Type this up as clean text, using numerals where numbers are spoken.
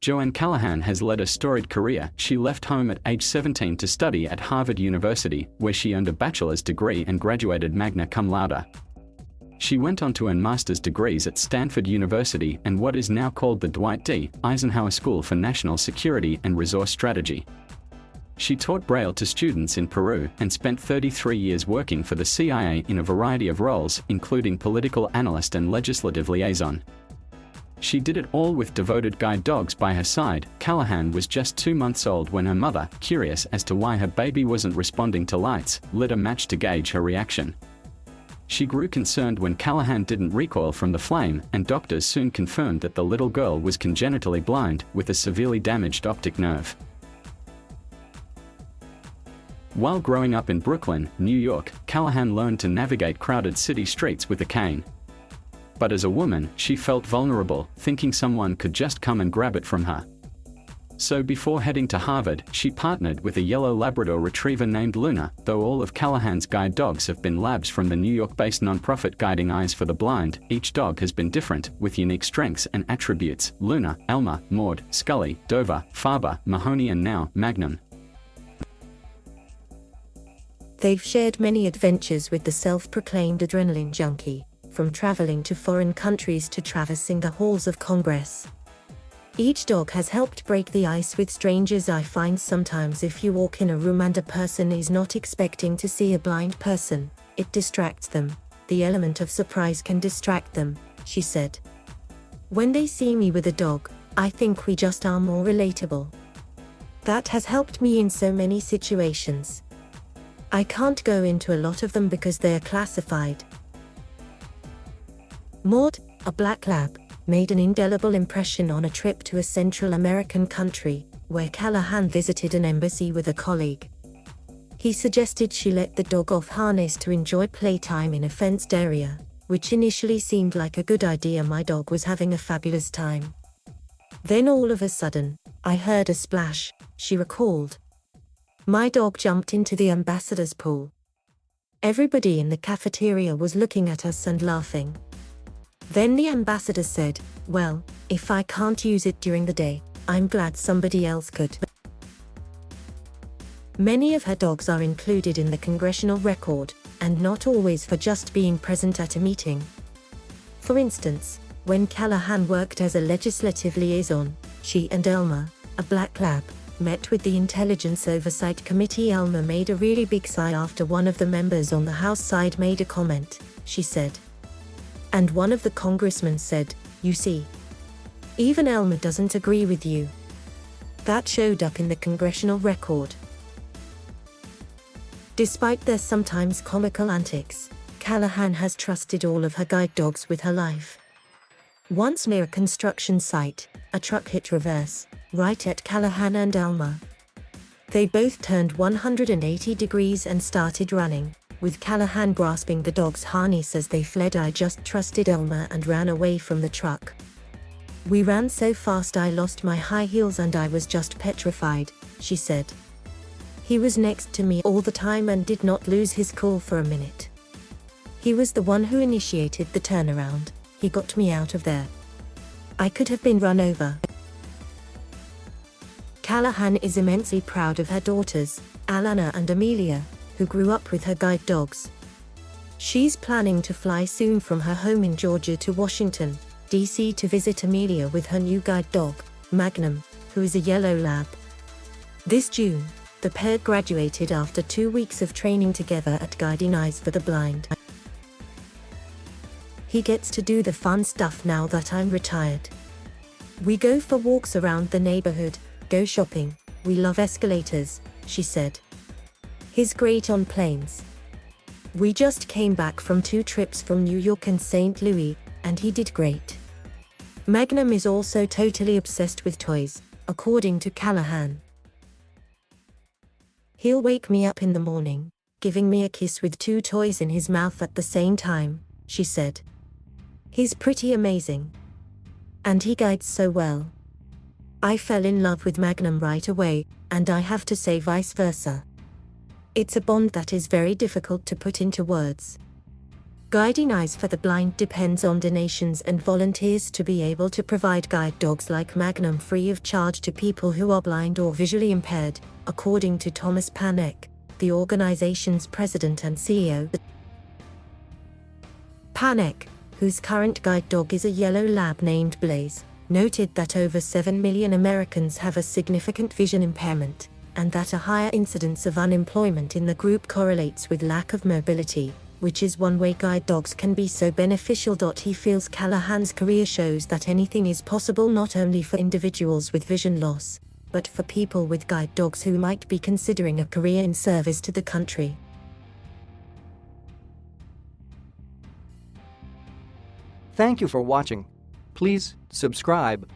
Joanne Callahan has led a storied career. She left home at age 17 to study at Harvard University, where she earned a bachelor's degree and graduated magna cum laude. She went on to earn master's degrees at Stanford University and what is now called the Dwight D. Eisenhower School for National Security and Resource Strategy. She taught Braille to students in Peru and spent 33 years working for the CIA in a variety of roles, including political analyst and legislative liaison. She did it all with devoted guide dogs by her side. Callahan was just 2 months old when her mother, curious as to why her baby wasn't responding to lights, lit a match to gauge her reaction. She grew concerned when Callahan didn't recoil from the flame, and doctors soon confirmed that the little girl was congenitally blind, with a severely damaged optic nerve. While growing up in Brooklyn, New York, Callahan learned to navigate crowded city streets with a cane. But as a woman, she felt vulnerable, thinking someone could just come and grab it from her. So before heading to Harvard, she partnered with a yellow Labrador retriever named Luna. Though all of Callahan's guide dogs have been labs from the New York-based nonprofit Guiding Eyes for the Blind, each dog has been different, with unique strengths and attributes: Luna, Elma, Maud, Scully, Dover, Faber, Mahoney and now, Magnum. They've shared many adventures with the self-proclaimed adrenaline junkie, from traveling to foreign countries to traversing the halls of Congress. Each dog has helped break the ice with strangers. I find sometimes if you walk in a room and a person is not expecting to see a blind person, it distracts them. The element of surprise can distract them, she said. When they see me with a dog, I think we just are more relatable. That has helped me in so many situations. I can't go into a lot of them because they are classified. Maud, a black lab, made an indelible impression on a trip to a Central American country, where Callahan visited an embassy with a colleague. He suggested she let the dog off harness to enjoy playtime in a fenced area, which initially seemed like a good idea. My dog was having a fabulous time. Then all of a sudden, I heard a splash, she recalled. My dog jumped into the ambassador's pool. Everybody in the cafeteria was looking at us and laughing. Then the ambassador said, "Well, if I can't use it during the day, I'm glad somebody else could." Many of her dogs are included in the congressional record, and not always for just being present at a meeting. For instance, when Callahan worked as a legislative liaison, she and Elma, a black lab, met with the Intelligence Oversight Committee. Elma made a really big sigh after one of the members on the House side made a comment, she said. And one of the congressmen said, "You see, even Elma doesn't agree with you." That showed up in the congressional record. Despite their sometimes comical antics, Callahan has trusted all of her guide dogs with her life. Once near a construction site, a truck hit reverse, right at Callahan and Elma. They both turned 180 degrees and started running, with Callahan grasping the dog's harness as they fled. I just trusted Elma and ran away from the truck. We ran so fast I lost my high heels and I was just petrified, she said. He was next to me all the time and did not lose his cool for a minute. He was the one who initiated the turnaround. He got me out of there. I could have been run over. Callahan is immensely proud of her daughters, Alana and Amelia, who grew up with her guide dogs. She's planning to fly soon from her home in Georgia to Washington, D.C. to visit Amelia with her new guide dog, Magnum, who is a yellow lab. This June, the pair graduated after 2 weeks of training together at Guiding Eyes for the Blind. He gets to do the fun stuff now that I'm retired. We go for walks around the neighborhood, go shopping, we love escalators, she said. He's great on planes. We just came back from 2 trips from New York and St. Louis, and he did great. Magnum is also totally obsessed with toys, according to Callahan. He'll wake me up in the morning, giving me a kiss with 2 toys in his mouth at the same time, she said. He's pretty amazing. And he guides so well. I fell in love with Magnum right away, and I have to say vice versa. It's a bond that is very difficult to put into words. Guiding Eyes for the Blind depends on donations and volunteers to be able to provide guide dogs like Magnum free of charge to people who are blind or visually impaired, according to Thomas Panek, the organization's president and CEO. Panek, whose current guide dog is a yellow lab named Blaze, noted that over 7 million Americans have a significant vision impairment, and that a higher incidence of unemployment in the group correlates with lack of mobility, which is one way guide dogs can be so beneficial. He feels Callahan's career shows that anything is possible not only for individuals with vision loss, but for people with guide dogs who might be considering a career in service to the country. Thank you for watching. Please subscribe.